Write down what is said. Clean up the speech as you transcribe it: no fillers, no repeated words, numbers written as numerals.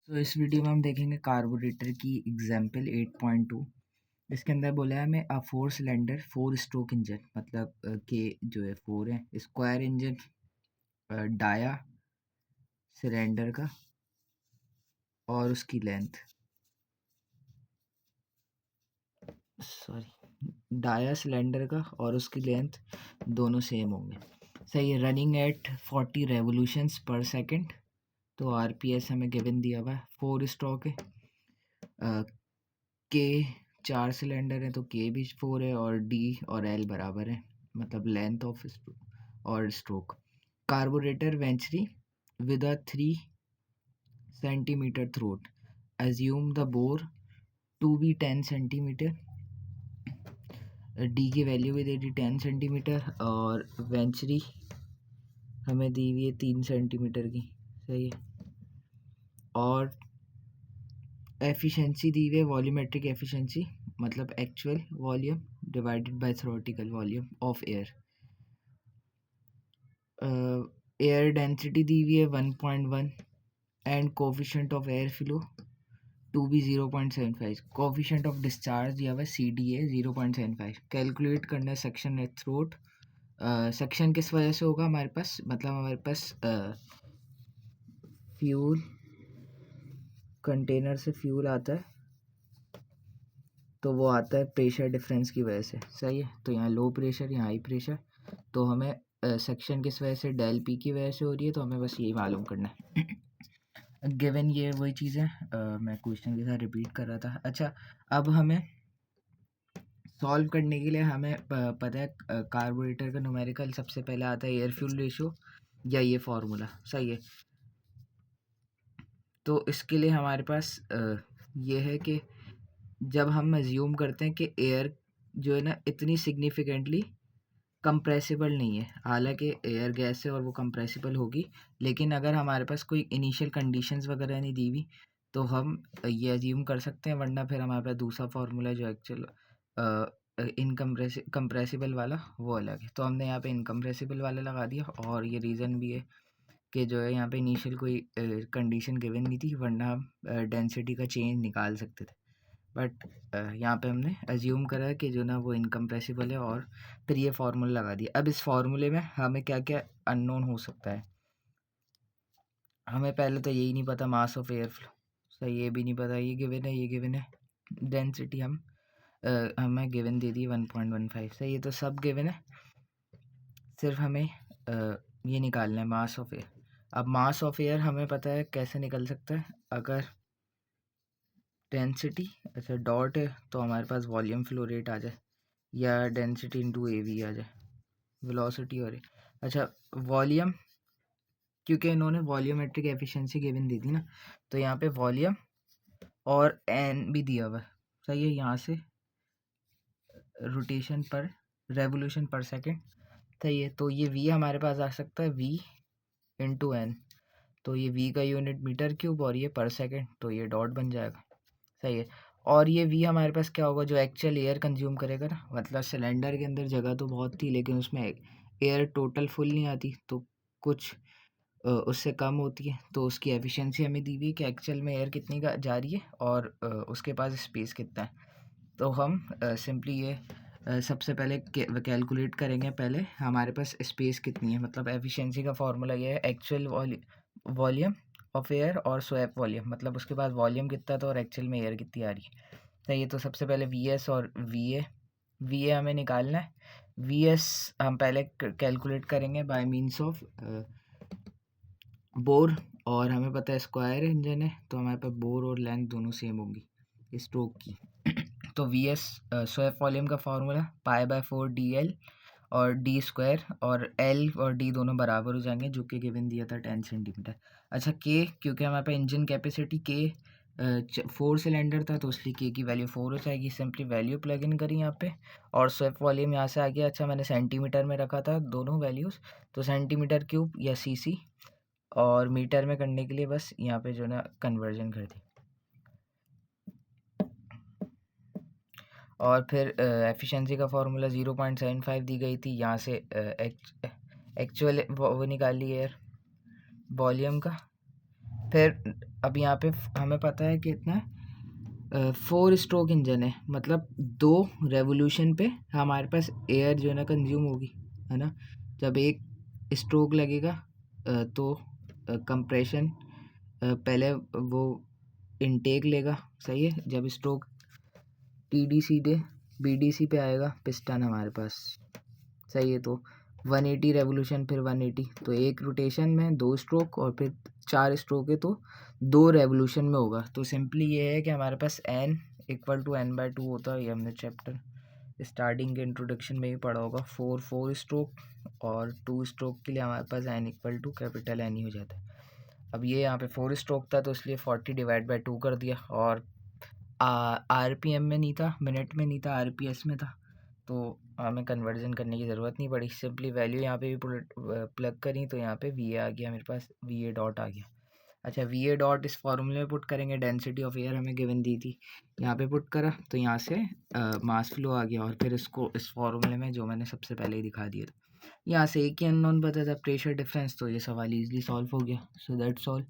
तो इस वीडियो में हम देखेंगे कार्बोरेटर की एग्जाम्पल 8.2। इसके अंदर बोला है हमें अ 4 सिलेंडर 4 स्ट्रोक इंजन, मतलब के जो है 4 है, स्क्वायर इंजन डाया सिलेंडर का और उसकी लेंथ डाया सिलेंडर का और उसकी लेंथ दोनों सेम होंगे। सही है। रनिंग एट 40 रेवोल्यूशंस पर सेकंड। तो आरपीएस हमें गिवन दिया हुआ है। 4 स्ट्रोक है, के 4 सिलेंडर है तो के भी 4 है और डी और एल बराबर है, मतलब लेंथ ऑफ और stroke. Carburettor venturi with a 3 centimetre throat, assume the bore to be 10 centimetre. D की वैल्यू भी दे दी 10 सेंटीमीटर और वेंचरी हमें दी हुई है 3 सेंटीमीटर की। सही है। और एफिशिएंसी दी हुई है वॉल्यूमेट्रिक एफिशिएंसी, मतलब actual volume divided by theoretical volume of air. Air density दी हुई है 1.1 and coefficient of air flow to be 0.75। Coefficient of discharge दिया हुआ है CDA 0.75। कैलकुलेट करना है सक्शन एट थ्रोट। सक्शन किस वजह से होगा हमारे पास, मतलब हमारे पास फ्यूल कंटेनर से फ्यूल आता है तो वो आता है प्रेशर डिफरेंस की वजह से। सही है। तो यहाँ लो प्रेशर, यहाँ हाई प्रेशर, तो हमें सेक्शन किस वजह से, डेल पी की वजह से हो रही है, तो हमें बस यही मालूम करना है। गिवन ये वही चीज़ें मैं क्वेश्चन के साथ रिपीट कर रहा था। अच्छा, अब हमें सॉल्व करने के लिए हमें पता है कार्बोरेटर का न्यूमेरिकल सबसे पहले आता है एयर फ्यूल रेशियो या ये फॉर्मूला। सही है। तो इसके लिए हमारे पास ये है कि जब हम एज्यूम करते हैं कि एयर जो है ना इतनी सिग्निफिकेंटली कंप्रेसिबल नहीं है, हालांकि एयर गैस है और वो कंप्रेसिबल होगी, लेकिन अगर हमारे पास कोई इनिशियल कंडीशंस वगैरह नहीं दी हुई तो हम ये अज्यूम कर सकते हैं, वरना फिर हमारे पास दूसरा फार्मूला जो एक्चुअल इनकम्प्रेसिबल वाला वो अलग है। तो हमने यहाँ पे इनकम्प्रेसिबल वाला लगा दिया और ये रीज़न भी है कि जो है यहाँ पे इनिशियल कोई कंडीशन गिवन नहीं थी, वरना हम डेंसिटी का चेंज निकाल सकते थे। बट यहाँ पे हमने अज्यूम करा है कि जो ना वो इनकम्प्रेसिबल है और फिर ये फार्मूला लगा दिया। अब इस फार्मूले में हमें क्या क्या अननोन हो सकता है। हमें पहले तो यही नहीं पता मास ऑफ एयर फ्लो। सही, ये भी नहीं पता, ये गिवन है, ये गिवन है। डेंसिटी हमें गिवन दे दी 1.15। सही, ये तो सब गिवन है, सिर्फ हमें ये निकालना है मास ऑफ एयर। अब मास ऑफ एयर हमें पता है कैसे निकल सकता है, अगर डेंसिटी अच्छा डॉट है तो हमारे पास वॉल्यूम फ्लो रेट आ जाए या डेंसिटी इंटू AV आ जाए, वेलोसिटी। और अच्छा वॉल्यूम, क्योंकि इन्होंने वॉल्यूमेट्रिक एफिशिएंसी गिवन दी थी ना, तो यहाँ पे वॉल्यूम और एन भी दिया हुआ है। सही है। यहाँ से रोटेशन पर रेवोल्यूशन पर सेकेंड। सही है। तो ये V हमारे पास आ सकता है V इंटू एन, तो ये V का यूनिट मीटर क्यूब और ये पर सेकेंड, तो ये डॉट बन जाएगा। सही है। और ये V हमारे पास क्या होगा, जो एक्चुअल एयर कंज्यूम करेगा ना, मतलब सिलेंडर के अंदर जगह तो बहुत थी लेकिन उसमें एयर टोटल फुल नहीं आती, तो कुछ उससे कम होती है, तो उसकी एफिशिएंसी हमें दी हुई है कि एक्चुअल में एयर कितनी का जा रही है और उसके पास स्पेस कितना है। तो हम सिंपली ये सबसे पहले कैलकुलेट करेंगे। पहले हमारे पास स्पेस कितनी है, मतलब एफिशिएंसी का फार्मूला ये है एक्चुअल वॉल्यूम ऑफ एयर और स्वैप वॉल्यूम, मतलब उसके बाद वॉल्यूम कितना था और एक्चुअल में एयर कितनी आ रही है। तो ये तो सबसे पहले VS और VA हमें निकालना है। VS हम पहले कैलकुलेट करेंगे बाय मीन्स ऑफ बोर, और हमें पता है स्क्वायर इंजन है तो हमारे पास बोर और लेंथ दोनों सेम होंगी स्ट्रोक की। तो VS स्वैप वॉल्यूम का फार्मूला π/4 DL और D स्क्वायर, और L और D दोनों बराबर हो जाएंगे, जो कि गिवन दिया था 10 सेंटीमीटर। अच्छा K, क्योंकि हमारे पास इंजन कैपेसिटी K 4 सिलेंडर था तो इसलिए K की वैल्यू 4 हो जाएगी। सिंपली वैल्यू प्लग इन करी यहाँ पे और स्वैप वॉल्यूम यहाँ से आ गया। अच्छा, मैंने सेंटीमीटर में रखा था दोनों वैल्यूज़, तो सेंटीमीटर क्यूब या CC, और मीटर में करने के लिए बस यहाँ पे जो ना कन्वर्जन कर दी। और फिर एफिशिएंसी का फार्मूला 0.75 दी गई थी, यहाँ से एक्चुअल वो निकाल ली एयर वॉल्यूम का, फिर अब यहाँ पे हमें पता है कि इतना 4 स्ट्रोक इंजन है, मतलब 2 रेवोल्यूशन पे हमारे पास एयर जो है ना कंज्यूम होगी, है ना। जब एक स्ट्रोक लगेगा तो कंप्रेशन पहले वो इनटेक लेगा, सही है। जब स्ट्रोक TDC पे BDC पे आएगा पिस्टन हमारे पास, सही है। तो 180 रेवोल्यूशन, फिर 180, तो एक रोटेशन में 2 स्ट्रोक, और फिर 4 स्ट्रोक है तो 2 रेवोल्यूशन में होगा। तो सिंपली ये है कि हमारे पास n = n/2 होता है। ये हमने चैप्टर स्टार्टिंग के इंट्रोडक्शन में ही पढ़ा होगा। 4 स्ट्रोक और 2 स्ट्रोक के लिए हमारे पास n = N ही हो जाता है। अब ये यहाँ पे 4 स्ट्रोक था तो इसलिए 40/2 कर दिया, और RPM में नहीं था, मिनट में नहीं था, RPS में था, तो हमें कन्वर्जन करने की ज़रूरत नहीं पड़ी। सिंपली वैल्यू यहाँ पे भी प्लग करी तो यहाँ पे VA आ गया, मेरे पास VA डॉट आ गया। अच्छा, VA डॉट इस फॉर्मूले में पुट करेंगे, डेंसिटी ऑफ एयर हमें गिवन दी थी, यहाँ पे पुट करा तो यहाँ से मास फ्लो आ गया, और फिर इसको इस फॉर्मूले में जो मैंने सबसे पहले ही दिखा दिया था, यहाँ से एक ही अननोन पता था, प्रेशर डिफरेंस, तो ये सवाल ईजिली सॉल्व हो गया। So that's all.